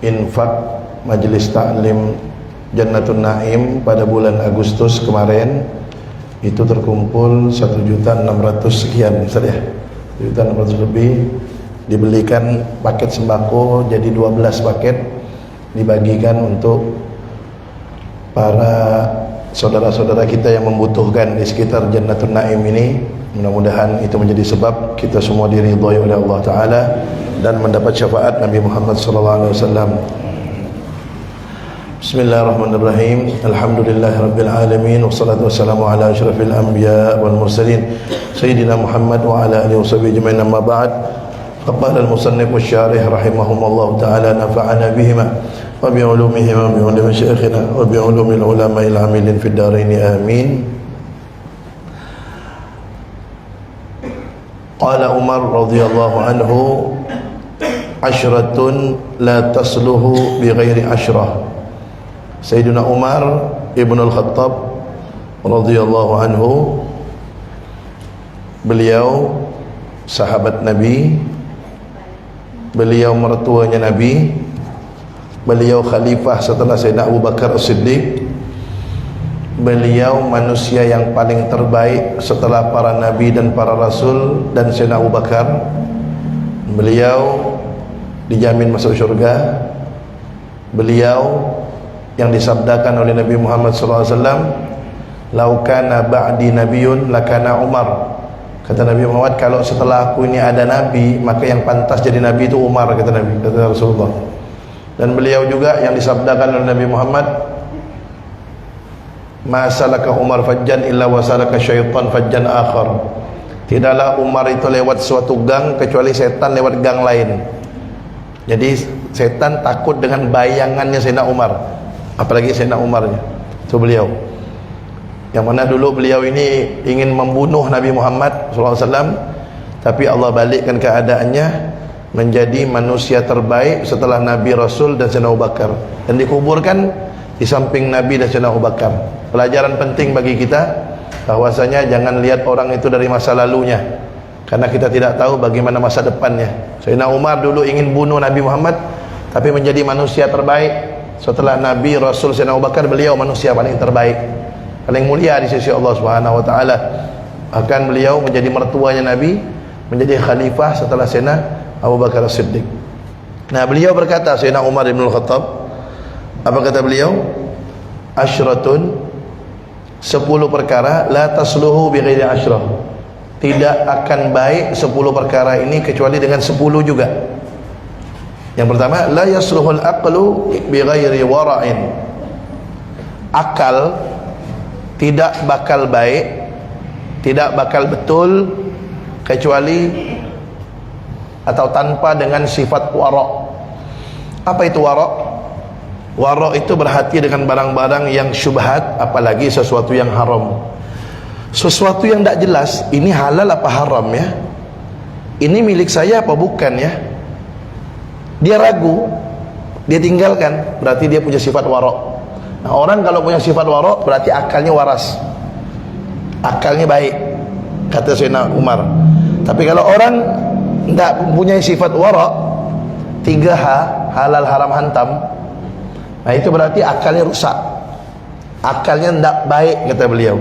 infak Majelis Ta'lim Jannatun Naim pada bulan Agustus kemarin itu terkumpul 1.600.000 sekian, Ustaz ya, 1.600.000 lebih. Dibelikan paket sembako jadi 12 paket, dibagikan untuk para saudara-saudara kita yang membutuhkan di sekitar Jannatun Naim ini. Mudah-mudahan itu menjadi sebab kita semua diridhai oleh Allah Ta'ala dan mendapat syafaat Nabi Muhammad SAW. Bismillahirrahmanirrahim. Alhamdulillahirrabbilalamin. Wassalatu wassalamu ala ashrafil anbiya wal mursalin Sayyidina Muhammad wa ala alihi wa sahbihi ajma'in, amma ba'd. Faqala al-musannif wasy-syarih rahimahumullah ta'ala, nafa'ana bihima wa bi'ulumihima wa bi'ulumi syekhina wa bi'ulumil ulama'il amilin fid dharain, amin. Qala Umar radhiyallahu anhu, ashratun la tasluhu bi ghairi ashrah. Sayyidina Umar Ibn al-Khattab radhiyallahu anhu, beliau sahabat Nabi, beliau mertuanya Nabi, beliau khalifah setelah Sayyidina Abu Bakar As-Siddiq, beliau manusia yang paling terbaik setelah para Nabi dan para Rasul dan Sayyidina Abu Bakar. Beliau dijamin masuk syurga. Beliau yang disabdakan oleh Nabi Muhammad SAW, "Lau kana ba'di nabiyyun lakana Umar." Kata Nabi Muhammad, kalau setelah aku ini ada Nabi, maka yang pantas jadi Nabi itu Umar, kata Nabi, kata Rasulullah. Dan beliau juga yang disabdakan oleh Nabi Muhammad, "Ma salaka Umar fajjan illa wa salaka syaitan fajjan akhar." Tidaklah Umar itu lewat suatu gang kecuali setan lewat gang lain. Jadi setan takut dengan bayangannya Sayyidina Umar, apalagi Sayyidina Umarnya. Itu beliau yang mana dulu beliau ini ingin membunuh Nabi Muhammad SAW, tapi Allah balikkan keadaannya menjadi manusia terbaik setelah Nabi, Rasul dan Sayyidina Abu Bakar, dan dikuburkan di samping Nabi dan Sayyidina Abu Bakar. Pelajaran penting bagi kita bahwasanya jangan lihat orang itu dari masa lalunya, karena kita tidak tahu bagaimana masa depannya. Sayyidina Umar dulu ingin bunuh Nabi Muhammad, tapi menjadi manusia terbaik setelah Nabi, Rasul, Sayyidina Abu Bakar. Beliau manusia paling terbaik, paling mulia di sisi Allah Subhanahu wa taala. Bahkan beliau menjadi mertuanya Nabi, menjadi khalifah setelah Sayyidina Abu Bakar As-Siddiq. Nah, beliau berkata, Sayyidina Umar bin Al-Khattab, apa kata beliau? Ashratun, 10 perkara, la tasluhu bi ghairi ashrah. Tidak akan baik 10 perkara ini kecuali dengan 10 juga. Yang pertama, la yasluhul aqlu bi ghairi wara'in. Akal tidak bakal baik, tidak bakal betul kecuali atau tanpa dengan sifat wara'. Apa itu wara'? Wara' itu berhati dengan barang-barang yang syubhat, apalagi sesuatu yang haram. Sesuatu yang tidak jelas, ini halal apa haram ya, ini milik saya apa bukan ya, dia ragu, dia tinggalkan, berarti dia punya sifat wara'. Nah, orang kalau punya sifat wara' berarti akalnya waras, akalnya baik, kata Sayyidina Umar. Tapi kalau orang tidak mempunyai sifat wara', 3H, halal haram hantam, nah itu berarti akalnya rusak, akalnya tidak baik, kata beliau.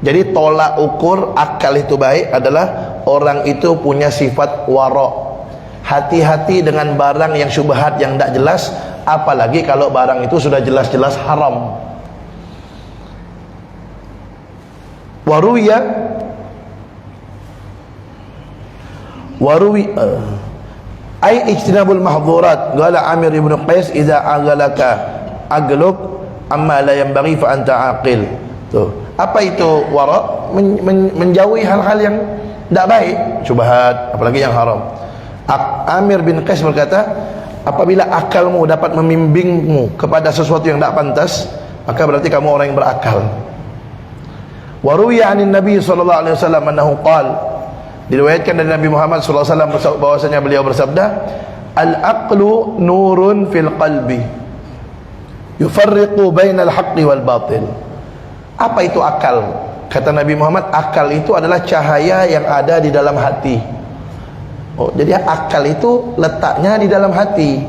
Jadi tolak ukur akal itu baik adalah orang itu punya sifat wara'. Hati-hati dengan barang yang syubhat, yang tidak jelas, apalagi kalau barang itu sudah jelas-jelas haram. Waruya ay ijtinabul mahdhurat. Qala Amir ibn Qais, idza aghalaka agluk amma la yanbaghi fa anta aqil. Tuh, apa itu wara'? Menjauhi hal-hal yang tidak baik, syubhat, apalagi yang haram. Amir bin Qais berkata, apabila akalmu dapat membimbingmu kepada sesuatu yang tidak pantas, maka berarti kamu orang yang berakal. Wa ruwiya 'anin Nabi sallallahu alaihi wasallam annahu qala, diriwayatkan dari Nabi Muhammad sallallahu alaihi wasallam bahwasanya beliau bersabda, al-aqlu nurun fil qalbi yufarriqu bainal haqqi wal batil. Apa itu akal? Kata Nabi Muhammad, akal itu adalah cahaya yang ada di dalam hati. Oh, jadi akal itu letaknya di dalam hati.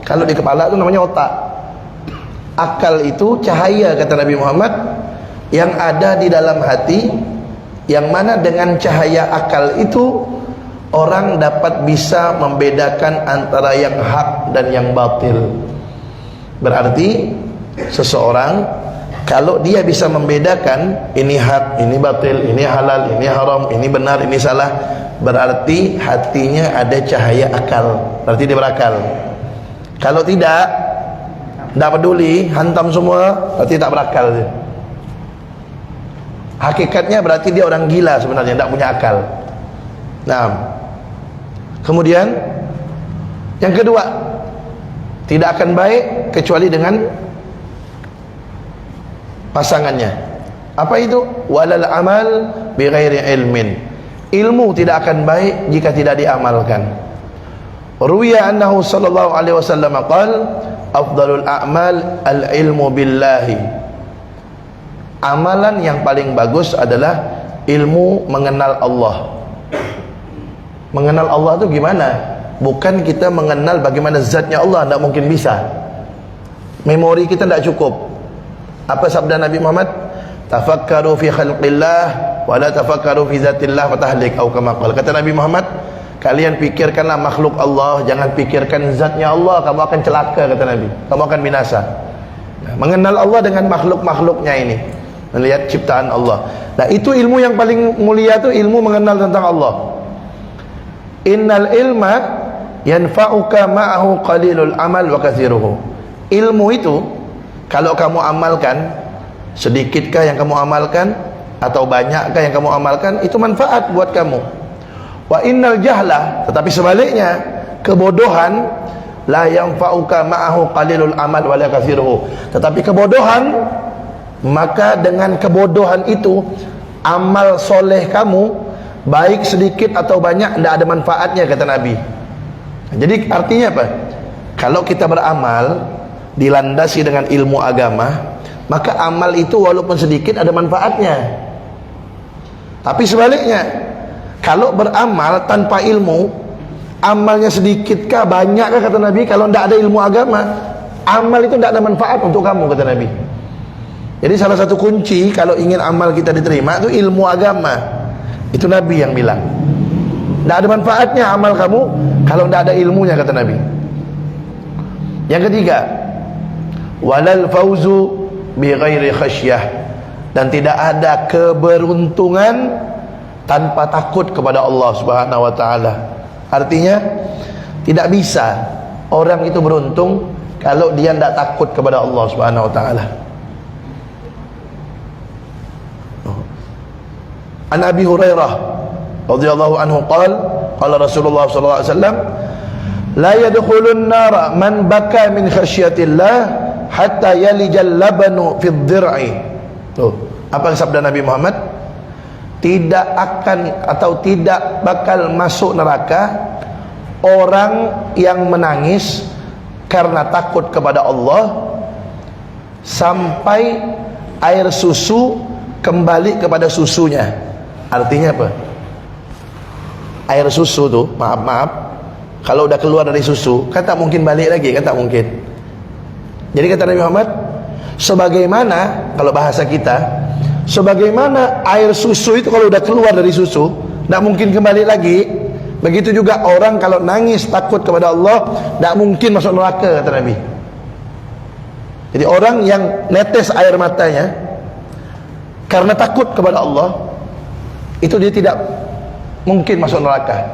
Kalau di kepala itu namanya otak. Akal itu cahaya, kata Nabi Muhammad, yang ada di dalam hati, yang mana dengan cahaya akal itu orang dapat bisa membedakan antara yang hak dan yang batil. Berarti seseorang kalau dia bisa membedakan ini hak, ini batil, ini halal, ini haram, ini benar, ini salah, berarti hatinya ada cahaya akal, berarti dia berakal. Kalau tidak peduli, hantam semua, berarti tak berakal dia. Hakikatnya berarti dia orang gila sebenarnya, tak punya akal. Nah, kemudian yang kedua, tidak akan baik kecuali dengan pasangannya. Apa itu? Walal amal bighairi ilmin. Ilmu tidak akan baik jika tidak diamalkan. Ruwiya annahu sallallahu alaihi wasallam qala afdalul a'mal al-ilmu billahi. Amalan yang paling bagus adalah ilmu mengenal Allah. Mengenal Allah itu gimana? Bukan kita mengenal bagaimana zatnya Allah, tidak mungkin bisa. Memori kita tidak cukup. Apa sabda Nabi Muhammad? Tafakkaru fi khalqillah wa la tafakkaru fi zatillah fatahlik, atau kama qala. Kata Nabi Muhammad, kalian pikirkanlah makhluk Allah, jangan pikirkan zatnya Allah, kamu akan celaka, kata Nabi. Kamu akan binasa. Nah, mengenal Allah dengan makhluk-makhluknya ini, melihat ciptaan Allah. Nah, itu ilmu yang paling mulia, itu ilmu mengenal tentang Allah. Innal ilma yanfa'uka ma'ahu qalilul amal wa kathiruhu. Ilmu itu kalau kamu amalkan, sedikitkah yang kamu amalkan atau banyakkah yang kamu amalkan, itu manfaat buat kamu. Wa innal jahla, tetapi sebaliknya, kebodohan, la yanfa'uka ma'ahu qalilul amal wa la kathiruhu. Tetapi kebodohan, maka dengan kebodohan itu amal soleh kamu, baik sedikit atau banyak, tidak ada manfaatnya, kata Nabi. Jadi artinya apa? Kalau kita beramal dilandasi dengan ilmu agama, maka amal itu walaupun sedikit ada manfaatnya. Tapi sebaliknya, kalau beramal tanpa ilmu, amalnya sedikitkah banyakkah, kata Nabi, kalau tidak ada ilmu agama, amal itu tidak ada manfaat untuk kamu, kata Nabi. Jadi salah satu kunci kalau ingin amal kita diterima itu ilmu agama. Itu Nabi yang bilang. Tidak ada manfaatnya amal kamu kalau tidak ada ilmunya, kata Nabi. Yang ketiga, walal fauzu bighairi khasyah. Dan tidak ada keberuntungan tanpa takut kepada Allah Subhanahu wa taala. Artinya tidak bisa orang itu beruntung kalau dia tidak takut kepada Allah Subhanahu wa taala. An Abi Hurairah radhiyallahu anhu qala Rasulullah sallallahu alaihi wasallam, la yadkhulun nara man baka min khasyatillah hatta yalijal labanu fid dir'i. Tuh, apa sabda Nabi Muhammad? Tidak akan atau tidak bakal masuk neraka orang yang menangis karena takut kepada Allah sampai air susu kembali kepada susunya. Artinya apa? Air susu tuh, maaf, kalau udah keluar dari susu, kan tak mungkin balik lagi, kan tak mungkin. Jadi kata Nabi Muhammad, sebagaimana, kalau bahasa kita, sebagaimana air susu itu kalau udah keluar dari susu, tak mungkin kembali lagi. Begitu juga orang kalau nangis takut kepada Allah, tak mungkin masuk neraka, kata Nabi. Jadi orang yang netes air matanya karena takut kepada Allah, itu dia tidak mungkin masuk neraka,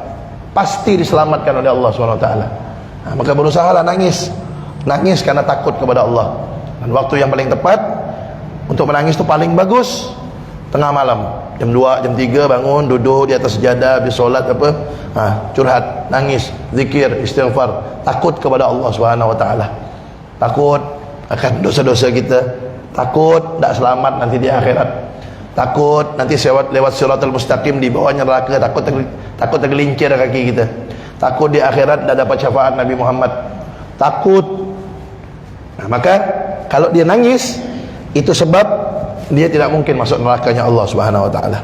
pasti diselamatkan oleh Allah SWT. Nah, maka berusahalah nangis karena takut kepada Allah. Dan waktu yang paling tepat untuk menangis itu paling bagus tengah malam, jam 2, jam 3 bangun, duduk di atas sejadah, habis solat apa, curhat, nangis, zikir, istighfar, takut kepada Allah SWT. Takut akan dosa-dosa kita, takut tak selamat nanti di akhirat, takut nanti lewat siratal mustaqim di bawahnya neraka, takut tergelincir kaki kita, takut di akhirat tak dapat syafaat Nabi Muhammad, takut. Nah, maka kalau dia nangis, itu sebab dia tidak mungkin masuk nerakanya Allah Subhanahu wa taala.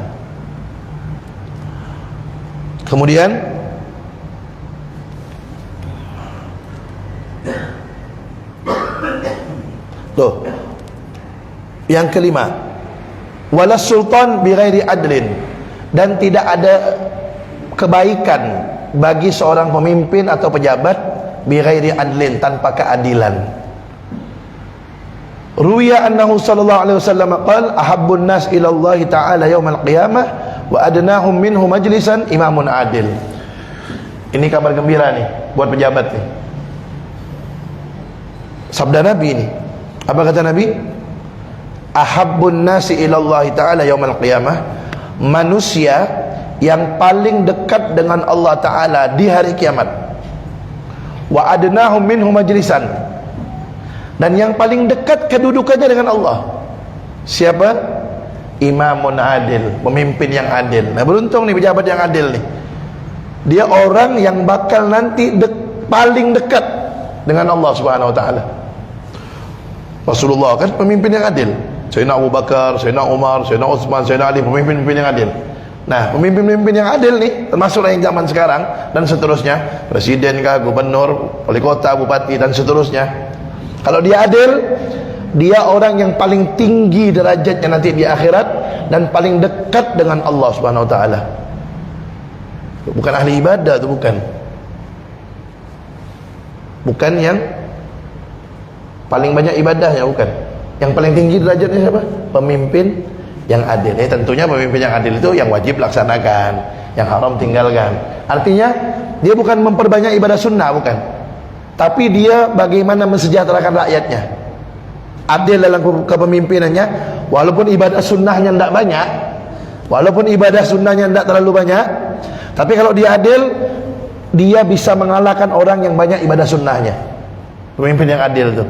Kemudian Tuh. Yang kelima, walas sultan bighairi adlin, dan tidak ada kebaikan bagi seorang pemimpin atau pejabat bighairi adlin, tanpa keadilan. Ruwiya annahu sallallahu alaihi wasallam qala ahabbun nas ila Allah taala yaumal qiyamah wa adnahum minhu majlisan imamun adil. Ini kabar gembira nih buat pejabat nih. Sabda Nabi ini. Apa kata Nabi? Ahabbun nasi ilallahi ta'ala yaumal qiyamah, manusia yang paling dekat dengan Allah Ta'ala di hari kiamat, wa adnahum minhu majlisan, dan yang paling dekat kedudukannya dengan Allah. Siapa? Imamun adil, pemimpin yang adil. Nah, beruntung nih pejabat yang adil nih. Dia orang yang bakal nanti paling dekat dengan Allah Subhanahu wa taala. Rasulullah kan pemimpin yang adil. Sayyidina Abu Bakar, Sayyidina Umar, Sayyidina Utsman, Sayyidina Ali, pemimpin-pemimpin yang adil. Nah, pemimpin-pemimpin yang adil nih, termasuk yang zaman sekarang dan seterusnya, presiden kah, gubernur, wali kota, bupati dan seterusnya. Kalau dia adil, dia orang yang paling tinggi derajatnya nanti di akhirat dan paling dekat dengan Allah Subhanahu wa taala. Bukan ahli ibadah itu, bukan yang paling banyak ibadahnya, bukan. Yang paling tinggi derajatnya siapa? Pemimpin yang adil. Tentunya pemimpin yang adil itu yang wajib laksanakan, yang haram tinggalkan. Artinya dia bukan memperbanyak ibadah sunnah, bukan, tapi dia bagaimana mensejahterakan rakyatnya. Adil dalam kepemimpinannya, walaupun ibadah sunnahnya tidak banyak, tidak terlalu banyak, tapi kalau dia adil, dia bisa mengalahkan orang yang banyak ibadah sunnahnya. Pemimpin yang adil itu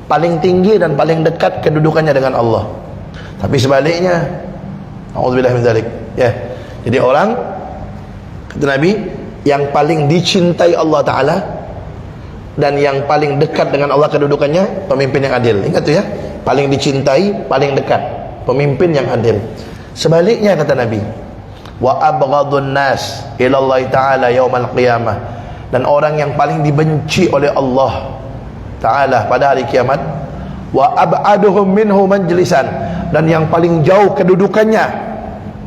paling tinggi dan paling dekat kedudukannya dengan Allah. Tapi sebaliknya, a'udzubillahi min dzalik, ya. Jadi orang, kata Nabi, yang paling dicintai Allah Ta'ala dan yang paling dekat dengan Allah kedudukannya, pemimpin yang adil. Ingat tuh ya, paling dicintai, paling dekat, pemimpin yang adil. Sebaliknya kata Nabi, wa abghadun nas ila Allah Ta'ala yaumal qiyamah, dan orang yang paling dibenci oleh Allah Ta'ala pada hari kiamat, wa ab'aduhum minhu majlisan, dan yang paling jauh kedudukannya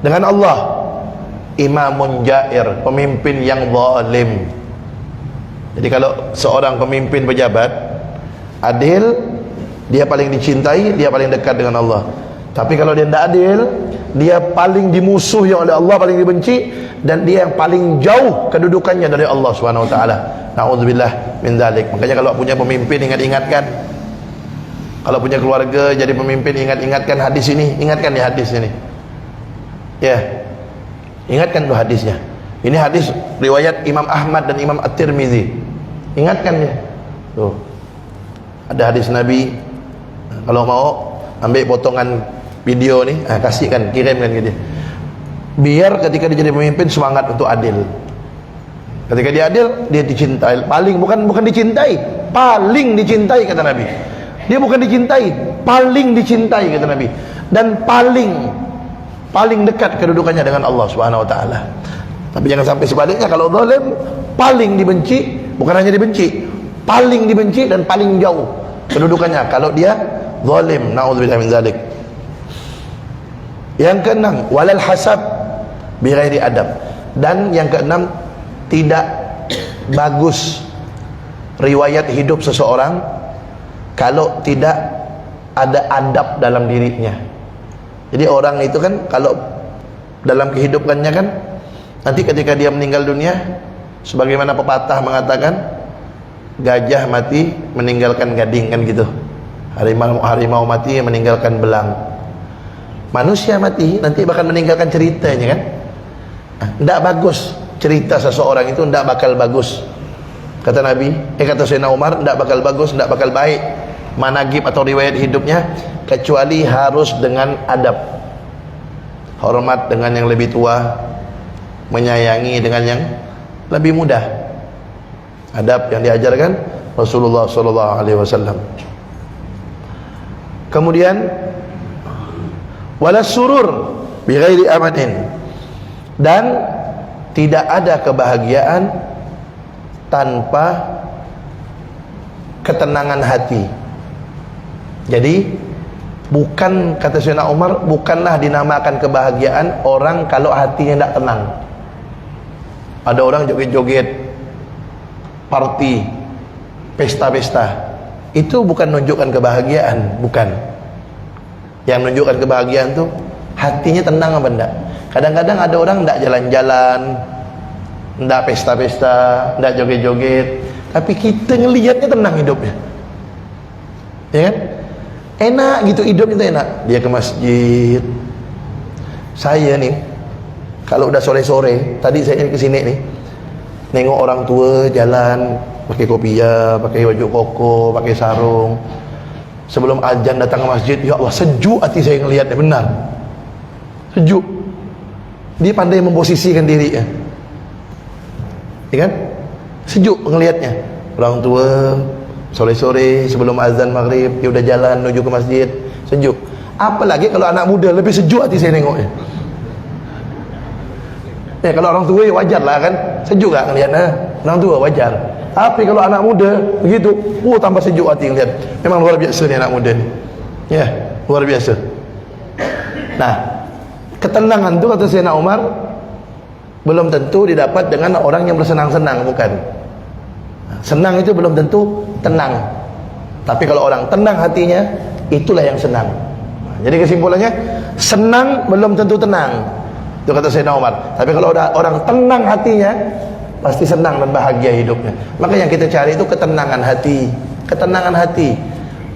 dengan Allah, imamun jair, pemimpin yang zalim. Jadi kalau seorang pemimpin pejabat adil, dia paling dicintai, dia paling dekat dengan Allah. Tapi kalau dia tidak adil, dia paling dimusuhi oleh Allah, paling dibenci, dan dia yang paling jauh kedudukannya dari Allah Subhanahu wa taala. Na'udzubillah min dzalik. Makanya kalau punya pemimpin, ingat-ingatkan. Kalau punya keluarga jadi pemimpin, ingat-ingatkan hadis ini, ingatkan ya hadis ini. Ya. Ingatkan tuh hadisnya. Ini hadis riwayat Imam Ahmad dan Imam At-Tirmizi. Ingatkan ya. Tuh. Ada hadis Nabi. Kalau mau ambil potongan video nih, kasihkan, kirimkan ke dia. Biar ketika dia jadi pemimpin semangat untuk adil. Ketika dia adil, dia dicintai. Bukan dicintai, paling dicintai kata Nabi. Dia bukan dicintai, paling dicintai kata Nabi. Dan paling dekat kedudukannya dengan Allah Subhanahu wa taala. Tapi jangan sampai sebaliknya, kalau zalim paling dibenci, bukan hanya dibenci, paling dibenci dan paling jauh kedudukannya kalau dia zalim. Na'udzubillah min dzalik. Yang keenam, walal hasab bighairi adab, dan yang keenam, tidak bagus riwayat hidup seseorang kalau tidak ada adab dalam dirinya. Jadi orang itu kan kalau dalam kehidupannya kan, nanti ketika dia meninggal dunia, sebagaimana pepatah mengatakan, gajah mati meninggalkan gading, kan gitu. Harimau mati meninggalkan belang. Manusia mati nanti bakal meninggalkan ceritanya kan. Tidak bagus cerita seseorang itu, tidak bakal bagus. Kata Nabi, kata Sayyidina Umar, tidak bakal bagus, tidak bakal baik managib atau riwayat hidupnya, kecuali harus dengan adab. Hormat dengan yang lebih tua, menyayangi dengan yang lebih muda. Adab yang diajarkan Rasulullah SAW. Kemudian walas surur bighairi amanin, dan tidak ada kebahagiaan tanpa ketenangan hati. Jadi bukan, kata Sayyidina Umar, bukanlah dinamakan kebahagiaan orang kalau hatinya tidak tenang. Ada orang joget-joget, party, pesta-pesta, itu bukan menunjukkan kebahagiaan, bukan. Yang menunjukkan kebahagiaan tuh hatinya tenang apa enggak. Kadang-kadang ada orang enggak jalan-jalan, enggak pesta-pesta, enggak joget-joget, tapi kita ngelihatnya tenang hidupnya, ya kan? Enak gitu hidupnya itu, enak. Dia ke masjid. Saya nih kalau udah sore-sore, tadi saya ke sini nih, nengok orang tua jalan pakai kopiah, pakai baju koko, pakai sarung, sebelum azan datang ke masjid, ya Allah, sejuk hati saya ngelihatnya, benar sejuk. Dia pandai memposisikan diri ya, ya kan? Sejuk ngelihatnya. Orang tua sore-sore sebelum azan maghrib dia udah jalan menuju ke masjid, sejuk. Apalagi kalau anak muda, lebih sejuk hati saya nengoknya. Ya kalau orang tua ya wajar lah kan, sejuk gak ngelihatnya orang tua, wajar. Tapi kalau anak muda begitu, tambah sejuk hati ngelihat. Memang luar biasa nih anak muda nih, ya luar biasa. Nah, ketenangan itu kata Sayyidina Umar belum tentu didapat dengan orang yang bersenang-senang, bukan. Senang itu belum tentu tenang. Tapi kalau orang tenang hatinya, itulah yang senang. Jadi kesimpulannya, senang belum tentu tenang. Itu kata Sayyidina Umar. Tapi kalau orang tenang hatinya, pasti senang dan bahagia hidupnya. Maka yang kita cari itu ketenangan hati. Ketenangan hati.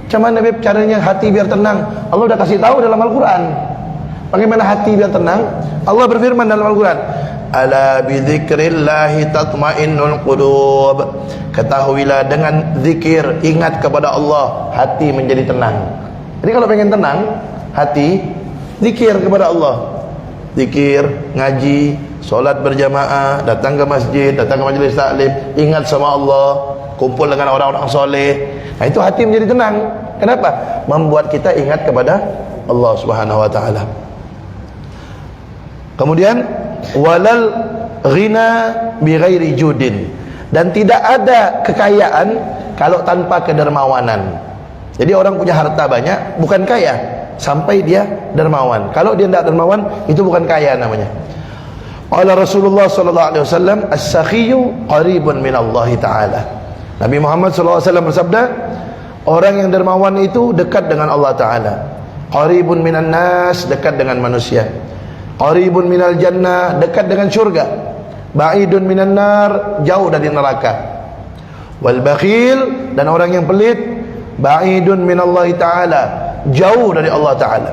Macam mana Beb caranya hati biar tenang? Allah udah kasih tahu dalam Al-Quran. Bagaimana hati biar tenang? Allah berfirman dalam Al-Quran, ala bidzikrillahi tatmainnul qulub. Ketahuilah dengan zikir, ingat kepada Allah, hati menjadi tenang. Jadi kalau pengen tenang hati, zikir kepada Allah. Zikir, ngaji, solat berjamaah, datang ke masjid, datang ke majlis taklim, ingat sama Allah, kumpul dengan orang-orang soleh. Nah, itu hati menjadi tenang. Kenapa? Membuat kita ingat kepada Allah Subhanahu wa taala. Kemudian walal ghina bighairi judin, dan tidak ada kekayaan kalau tanpa kedermawanan. Jadi orang punya harta banyak bukan kaya sampai dia dermawan. Kalau dia tidak dermawan, itu bukan kaya namanya. Qala Rasulullah sallallahu alaihi wasallam, as-sakhiyyu qaribun min Allah taala. Nabi Muhammad sallallahu alaihi wasallam bersabda, orang yang dermawan itu dekat dengan Allah taala. Qaribun minan nas, dekat dengan manusia. Qaribun minal jannah, dekat dengan syurga. Ba'idun minan nar, jauh dari neraka. Wal bakhil, dan orang yang pelit, ba'idun minallahi ta'ala, jauh dari Allah Ta'ala.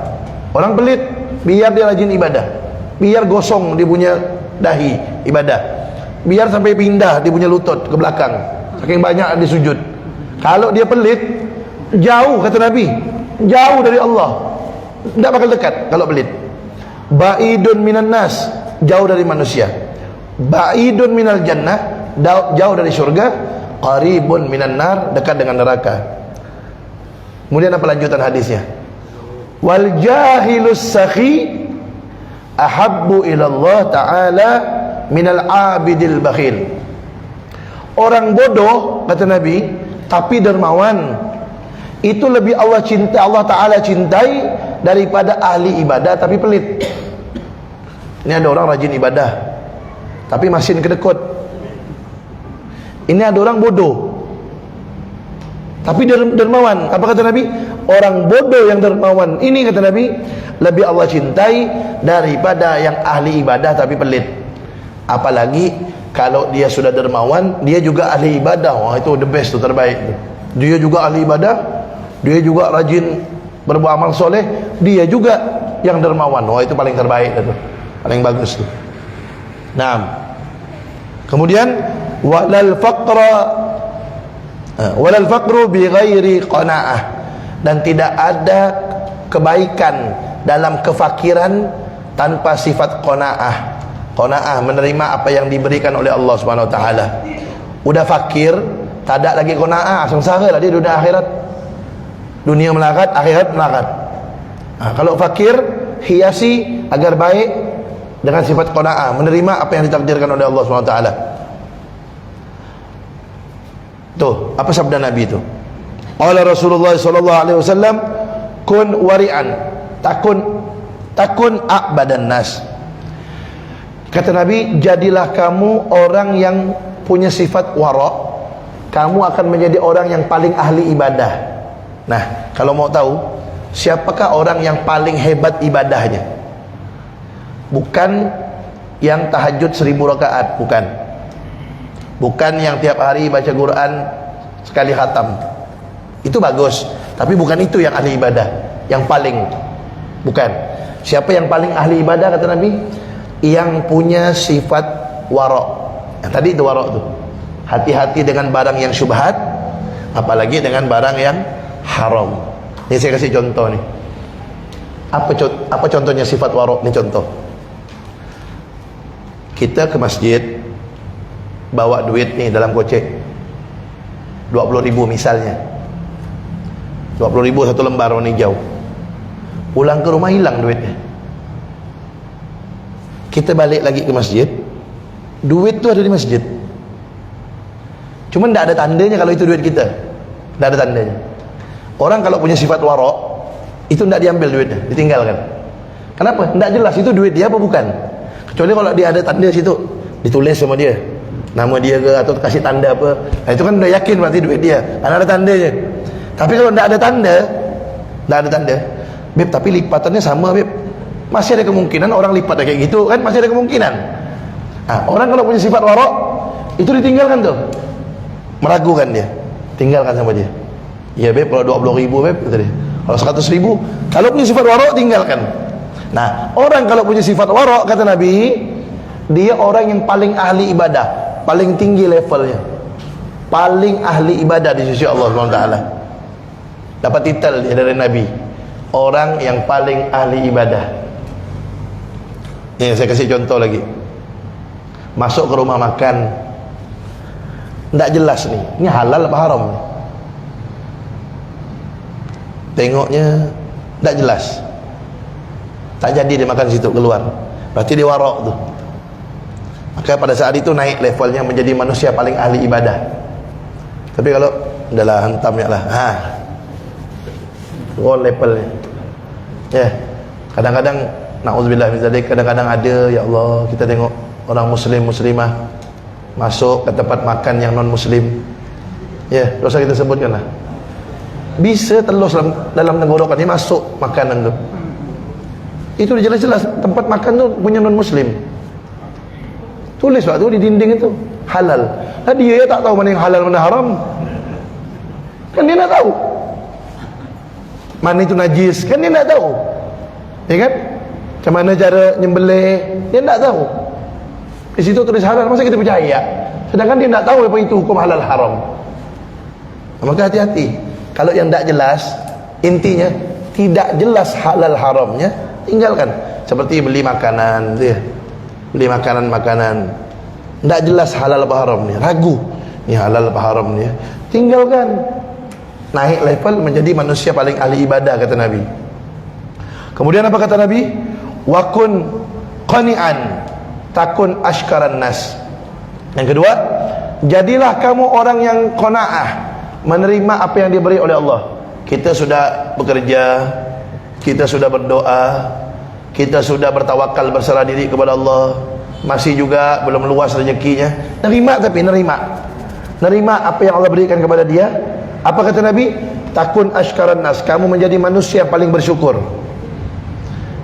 Orang pelit, biar dia rajin ibadah, biar gosong dia punya dahi ibadah, biar sampai pindah dia punya lutut ke belakang, saking banyak dia sujud. Kalau dia pelit, jauh, kata Nabi, jauh dari Allah, tidak bakal dekat kalau pelit. Ba'idun minan nas, jauh dari manusia. Ba'idun minal jannah, jauh dari surga. Qaribun minan nar, dekat dengan neraka. Kemudian apa lanjutan hadisnya? Wal jahilus sakhi ahabbu ila Allah ta'ala minal abidil bakhil. Orang bodoh, kata Nabi, tapi dermawan, itu lebih Allah Ta'ala cintai daripada ahli ibadah tapi pelit. Ini ada orang rajin ibadah tapi masin kedekut. Ini ada orang bodoh tapi dermawan. Apa kata Nabi? Orang bodoh yang dermawan ini, kata Nabi, lebih Allah cintai daripada yang ahli ibadah tapi pelit. Apalagi kalau dia sudah dermawan, dia juga ahli ibadah. Wah, itu the best, itu terbaik. Dia juga ahli ibadah, dia juga rajin berbuat amal soleh, dia juga yang dermawan. Wah, itu paling terbaik itu, paling bagus tuh. Nah, kemudian walal faqru bi ghairi qanaah, dan tidak ada kebaikan dalam kefakiran tanpa sifat qanaah. Qanaah, menerima apa yang diberikan oleh Allah Subhanahu wa taala. Udah fakir, tak ada lagi qanaah, sengsara lah dia dunia akhirat. Dunia melarat, akhirat melarat. Nah, kalau fakir, hiasi agar baik dengan sifat qanaah, menerima apa yang ditakdirkan oleh Allah Subhanahu wa taala. Tuh, apa sabda Nabi itu? Qala Rasulullah sallallahu alaihi wasallam, kun wari'an, takun a'badan nas. Kata Nabi, jadilah kamu orang yang punya sifat wara', kamu akan menjadi orang yang paling ahli ibadah. Nah, kalau mau tahu siapakah orang yang paling hebat ibadahnya, bukan yang tahajud 1000 rakaat, bukan yang tiap hari baca Quran sekali khatam. Itu bagus, tapi bukan itu yang ahli ibadah, yang paling, bukan. Siapa yang paling ahli ibadah kata Nabi? Yang punya sifat wara'. Yang tadi itu wara' tu, hati-hati dengan barang yang syubhat, apalagi dengan barang yang haram. Ini saya kasih contoh nih. Apa contohnya sifat wara'? Ini contoh. Kita ke masjid, bawa duit nih dalam gocek 20.000 misalnya, 20.000 satu lembar warna hijau. Pulang ke rumah hilang duitnya. Kita balik lagi ke masjid, duit tu ada di masjid, cuma tidak ada tandanya kalau itu duit kita. Tidak ada tandanya. Orang kalau punya sifat wara', itu tidak diambil duitnya, ditinggalkan. Kenapa? Tidak jelas itu duit dia apa bukan. Kecuali kalau dia ada tanda situ, ditulis sama dia nama dia ke, atau kasih tanda apa, nah, itu kan udah yakin berarti duit dia, karena ada tandanya. Tapi kalau tidak ada tanda, Beb, tapi lipatannya sama, Beb, masih ada kemungkinan orang lipat kayak gitu kan, masih ada kemungkinan. Nah, orang kalau punya sifat wara', itu ditinggalkan tuh, meragukan dia, tinggalkan sama dia. Ya Beb, kalau 20.000 Beb, kata dia. Kalau 100.000, kalau punya sifat wara', tinggalkan. Nah, orang kalau punya sifat wara', kata Nabi, dia orang yang paling ahli ibadah, paling tinggi levelnya, paling ahli ibadah di sisi Allah SWT. Dapat titel dari Nabi, orang yang paling ahli ibadah. Ini saya kasih contoh lagi. Masuk ke rumah makan, tidak jelas nih, ini halal apa haram nih. Tengoknya tidak jelas, tak jadi dia makan situ, keluar, berarti dia wara' tuh. Maka pada saat itu naik levelnya menjadi manusia paling ahli ibadah. Tapi kalau udahlah, hantamnya lah, levelnya. Ya, kadang-kadang na'udzubillah min dzalik, kadang-kadang ada, ya Allah, kita tengok orang muslim muslimah masuk ke tempat makan yang non muslim, ya, dosa kita sebutkan lah, bisa telus dalam tenggorokannya masuk makanan tu. Itu jelas-jelas tempat makan tu punya non muslim, tulis waktu di dinding itu halal. Nah, dia tak tahu mana yang halal mana haram, kan dia nak tahu mana itu najis, kan dia nak tahu, ya kan, macam mana cara nyembelih, dia tak tahu. Di situ tulis halal, masa kita percaya, sedangkan dia tak tahu apa itu hukum halal haram. Maka hati-hati kalau yang tak jelas, intinya tidak jelas halal haramnya, tinggalkan. Seperti beli makanan tu ya, beli makanan tidak jelas halal apa haramnya, ragu ni halal apa haramnya, tinggalkan. Naik level menjadi manusia paling ahli ibadah, kata Nabi. Kemudian apa kata Nabi? Wakun qani'an, takun ashkaran nas. Yang kedua, jadilah kamu orang yang qanaah, menerima apa yang diberi oleh Allah. Kita sudah bekerja, kita sudah berdoa, kita sudah bertawakal, berserah diri kepada Allah, masih juga belum luas rezekinya, nerima, tapi nerima apa yang Allah berikan kepada dia. Apa kata Nabi? Takun ashkaran nas, kamu menjadi manusia yang paling bersyukur.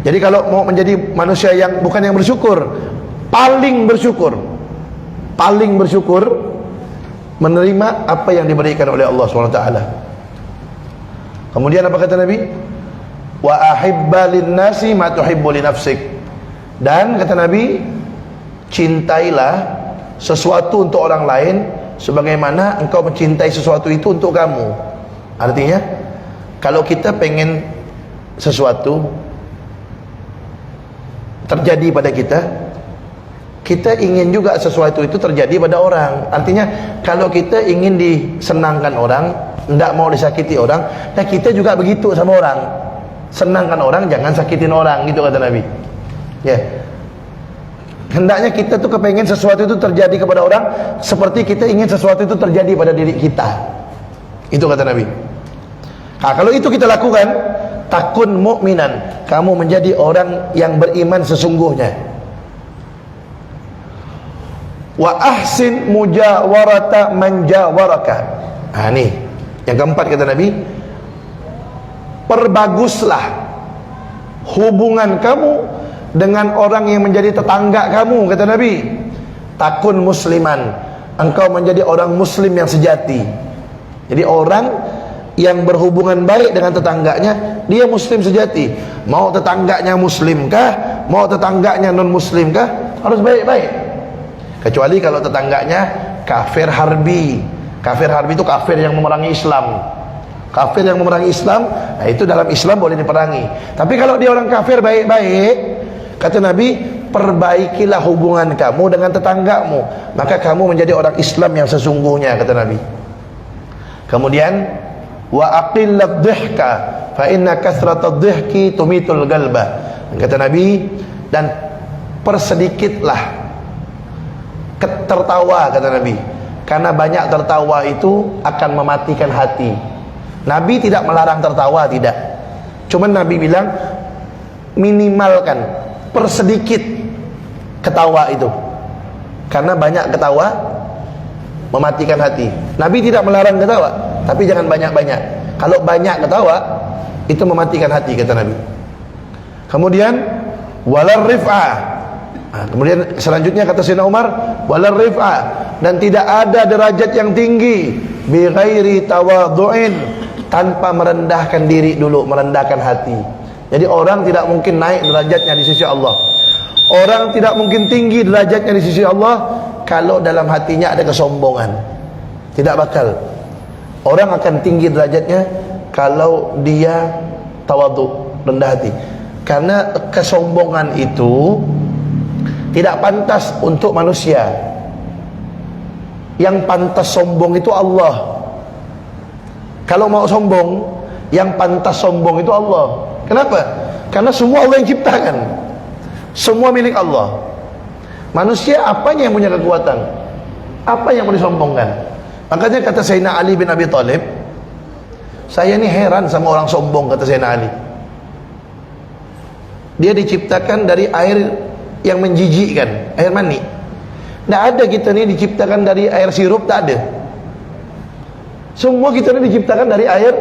Jadi kalau mau menjadi manusia yang bukan yang bersyukur, paling bersyukur, menerima apa yang diberikan oleh Allah SWT. Kemudian apa kata Nabi? Wa ahibba linnasi ma tuhibbu li nafsik. Dan kata Nabi, cintailah sesuatu untuk orang lain sebagaimana engkau mencintai sesuatu itu untuk kamu. Artinya, kalau kita pengen sesuatu terjadi pada kita, kita ingin juga sesuatu itu terjadi pada orang. Artinya, kalau kita ingin disenangkan orang, tidak mau disakiti orang, nah kita juga begitu sama orang. Senangkan orang, jangan sakitin orang, gitu kata Nabi. Ya. Hendaknya kita tuh kepengen sesuatu itu terjadi kepada orang seperti kita ingin sesuatu itu terjadi pada diri kita. Itu kata Nabi. Kalau itu kita lakukan, takun mu'minan, kamu menjadi orang yang beriman sesungguhnya. Wa ahsin mujawarata man jawaraka. Nih yang keempat kata Nabi, perbaguslah hubungan kamu dengan orang yang menjadi tetangga kamu, kata Nabi. Takun musliman, engkau menjadi orang muslim yang sejati. Jadi orang yang berhubungan baik dengan tetangganya, dia muslim sejati. Mau tetangganya muslim kah, mau tetangganya non muslim kah, harus baik-baik. Kecuali kalau tetangganya kafir harbi. Kafir harbi itu kafir yang memerangi Islam. Kafir yang memerangi Islam, nah itu dalam Islam boleh diperangi. Tapi kalau dia orang kafir baik-baik, kata Nabi, perbaikilah hubungan kamu dengan tetanggamu, maka kamu menjadi orang Islam yang sesungguhnya, kata Nabi. Kemudian, wa aqillat dhihka fa inna kathratad dhihki tumitul galba. Kata Nabi, dan persedikitlah tertawa, kata Nabi, karena banyak tertawa itu akan mematikan hati. Nabi tidak melarang tertawa, tidak. Cuman Nabi bilang minimalkan, persedikit ketawa itu, karena banyak ketawa mematikan hati. Nabi tidak melarang ketawa, tapi jangan banyak-banyak. Kalau banyak ketawa itu mematikan hati, kata Nabi. Kemudian walar rif'ah. Kemudian selanjutnya kata Sayyidina Umar, walar rif'ah, dan tidak ada derajat yang tinggi bi ghairi tawadhu'in, tanpa merendahkan diri dulu, merendahkan hati. Jadi orang tidak mungkin naik derajatnya di sisi Allah. Orang tidak mungkin tinggi derajatnya di sisi Allah kalau dalam hatinya ada kesombongan. Tidak bakal. Orang akan tinggi derajatnya kalau dia tawadhu, rendah hati. Karena kesombongan itu tidak pantas untuk manusia. Yang pantas sombong itu Allah. Kalau mau sombong, yang pantas sombong itu Allah. Kenapa? Karena semua Allah yang ciptakan. Semua milik Allah. Manusia apanya yang punya kekuatan? Apa yang mau disombongkan? Makanya kata Sayyidina Ali bin Abi Thalib, saya ini heran sama orang sombong, kata Sayyidina Ali. Dia diciptakan dari air yang menjijikkan, air mani. Tidak ada kita ni diciptakan dari air sirup, tak ada. Semua kita ni diciptakan dari air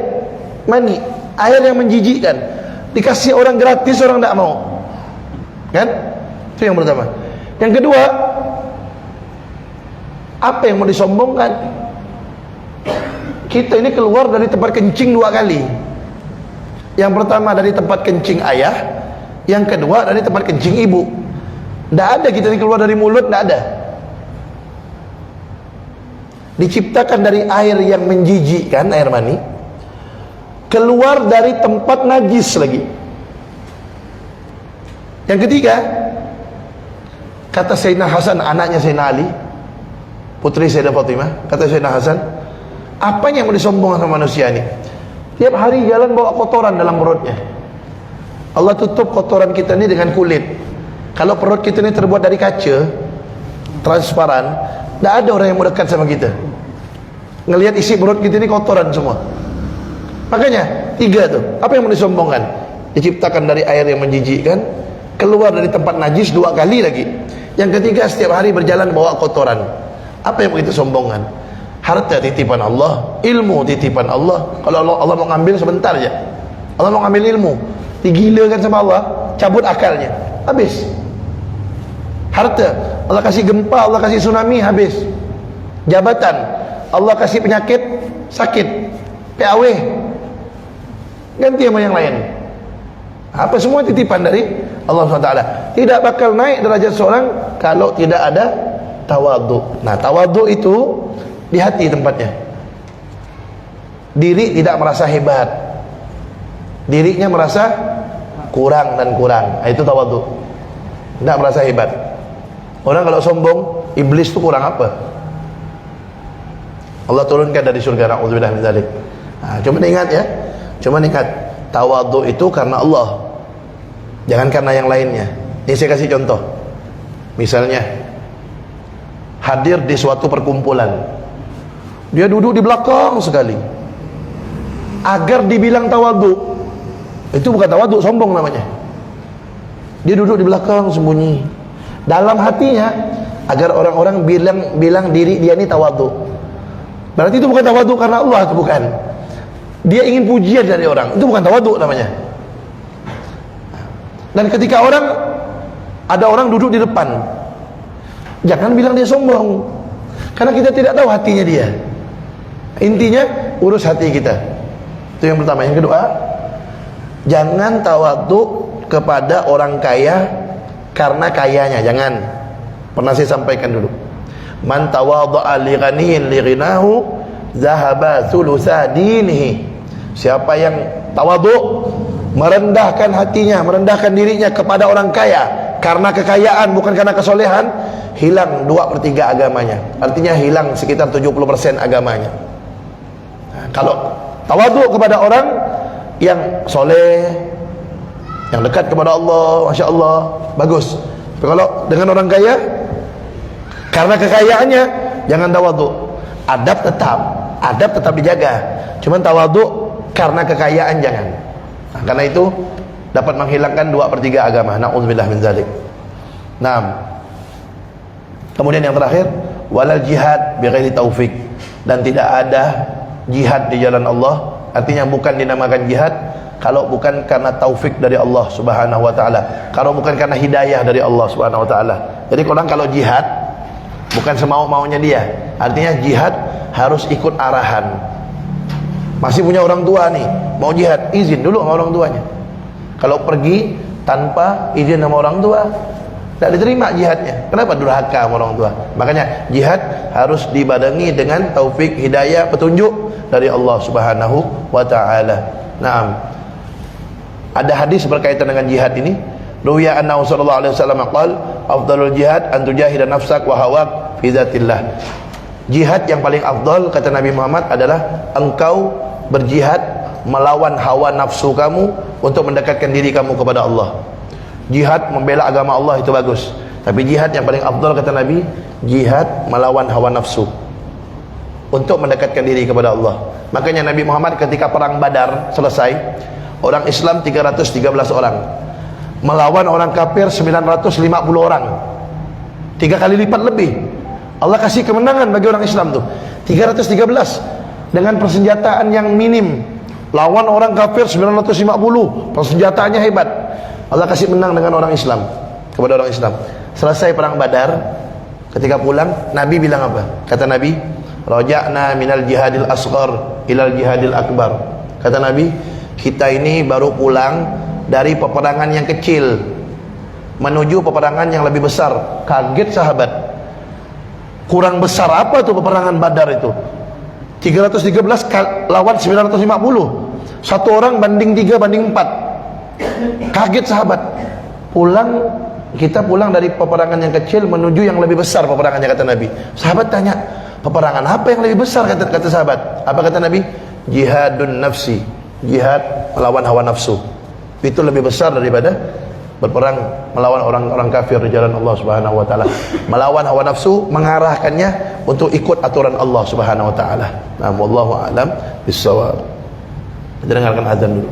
mani, air yang menjijikkan. Dikasih orang gratis, orang tak mau. Kan? Itu yang pertama. Yang kedua, apa yang mau disombongkan? Kita ini keluar dari tempat kencing 2 kali. Yang pertama dari tempat kencing ayah, yang kedua dari tempat kencing ibu. Tidak ada kita ini keluar dari mulut, tidak ada. Diciptakan dari air yang menjijikkan, air mani, keluar dari tempat najis lagi. Yang ketiga, kata Sayyidina Hasan, anaknya Sayyidina Ali, putri Sayyidah Fatimah, kata Sayyidina Hasan, apanya yang mau disombongkan sama manusia ini? Tiap hari jalan bawa kotoran dalam perutnya. Allah tutup kotoran kita ini dengan kulit. Kalau perut kita ini terbuat dari kaca transparan, tidak ada orang yang mau dekat sama kita. Ngelihat isi perut kita ini kotoran semua. Makanya 3 tuh, apa yang mau disombongkan? Diciptakan dari air yang menjijikkan, keluar dari tempat najis 2 kali lagi. Yang ketiga, setiap hari berjalan bawa kotoran. Apa yang begitu sombongan? Harta titipan Allah, ilmu titipan Allah. Kalau Allah mau ngambil sebentar aja. Allah mau ngambil ilmu, digilakan sama Allah, cabut akalnya, habis. Harta, Allah kasih gempa, Allah kasih tsunami, habis. Jabatan, Allah kasih penyakit, sakit, PAW, ganti sama yang lain. Apa semua titipan dari Allah SWT. Tidak bakal naik derajat seorang kalau tidak ada tawadhu. Nah, tawadhu itu di hati tempatnya. Diri tidak merasa hebat, dirinya merasa kurang dan kurang. Itu tawadhu. Tidak merasa hebat. Orang kalau sombong, iblis itu kurang apa? Allah turunkan dari surga, na'udzubillah min dzalik. Nah, cuma ingat ya, cuma ingat, tawadhu itu karena Allah, jangan karena yang lainnya. Ini saya kasih contoh. Misalnya hadir di suatu perkumpulan, dia duduk di belakang sekali, agar dibilang tawadhu. Itu bukan tawadhu, sombong namanya. Dia duduk di belakang sembunyi. Dalam hatinya agar orang-orang bilang diri dia ini tawadhu. Berarti itu bukan tawadhu karena Allah, itu bukan. Dia ingin pujian dari orang. Itu bukan tawadhu namanya. Dan ketika ada orang duduk di depan, jangan bilang dia sombong, karena kita tidak tahu hatinya dia. Intinya urus hati kita. Itu yang pertama. Yang kedua, jangan tawadhu kepada orang kaya karena kayanya. Jangan. Pernah saya sampaikan dulu, man tawadha'a li ghaniyin li ghinahu zahaba thulutsa dinihi. Siapa yang tawadhu, merendahkan hatinya, merendahkan dirinya kepada orang kaya karena kekayaan, bukan karena kesolehan, hilang 2/3 agamanya. Artinya hilang sekitar 70% agamanya. Nah, kalau tawadhu kepada orang yang soleh, yang dekat kepada Allah, Masya Allah, bagus. Tapi kalau dengan orang kaya karena kekayaannya, jangan tawadhu. Adab tetap dijaga, cuman tawadhu karena kekayaan jangan. Nah, karena itu dapat menghilangkan 2/3 agama. Na'udzubillah min dzalik. Naam. Kemudian yang terakhir, walal jihad bighairi taufik, dan tidak ada jihad di jalan Allah. Artinya bukan dinamakan jihad kalau bukan karena taufik dari Allah Subhanahu wa taala, kalau bukan karena hidayah dari Allah Subhanahu wa taala. Jadi kalau jihad bukan semau-maunya dia. Artinya jihad harus ikut arahan. Masih punya orang tua nih, mau jihad, izin dulu sama orang tuanya. Kalau pergi tanpa izin sama orang tua, tidak diterima jihadnya. Kenapa? Durhaka sama orang tua. Makanya jihad harus dibarengi dengan taufik, hidayah, petunjuk dari Allah Subhanahu wa taala. Naam. Ada hadis berkaitan dengan jihad ini. Ruwiya annahu sallallahu alaihi wasallam qala, afdalul jihad an tujahida nafsak wa hawak fi dzatillah. Jihad yang paling afdal, kata Nabi Muhammad, adalah engkau berjihad melawan hawa nafsu kamu untuk mendekatkan diri kamu kepada Allah. Jihad membela agama Allah itu bagus, tapi jihad yang paling afdal, kata Nabi, jihad melawan hawa nafsu untuk mendekatkan diri kepada Allah. Makanya Nabi Muhammad ketika perang Badar selesai, orang Islam 313 orang melawan orang kafir 950 orang, 3 kali lipat lebih. Allah kasih kemenangan bagi orang Islam tuh 313 dengan persenjataan yang minim, lawan orang kafir 950, persenjataannya hebat. Allah kasih menang dengan orang Islam, kepada orang Islam. Selesai perang Badar, ketika pulang Nabi bilang apa? Kata Nabi, raja'na minal jihadil asghar ilal jihadil akbar. Kata Nabi, kita ini baru pulang dari peperangan yang kecil menuju peperangan yang lebih besar. Kaget sahabat, kurang besar apa tuh peperangan Badar itu? 313 lawan 950, satu orang banding 3 banding 4. Kaget sahabat. Kita pulang dari peperangan yang kecil menuju yang lebih besar peperangannya, kata Nabi. Sahabat tanya, peperangan apa yang lebih besar? Kata sahabat. Apa kata Nabi? Jihadun nafsi, jihad melawan hawa nafsu. Itu lebih besar daripada berperang melawan orang-orang kafir di jalan Allah Subhanahu wa taala. Melawan hawa nafsu, mengarahkannya untuk ikut aturan Allah Subhanahu wa taala. Nah, wallahu a'lam bissawab. Kita dengarkan azan dulu.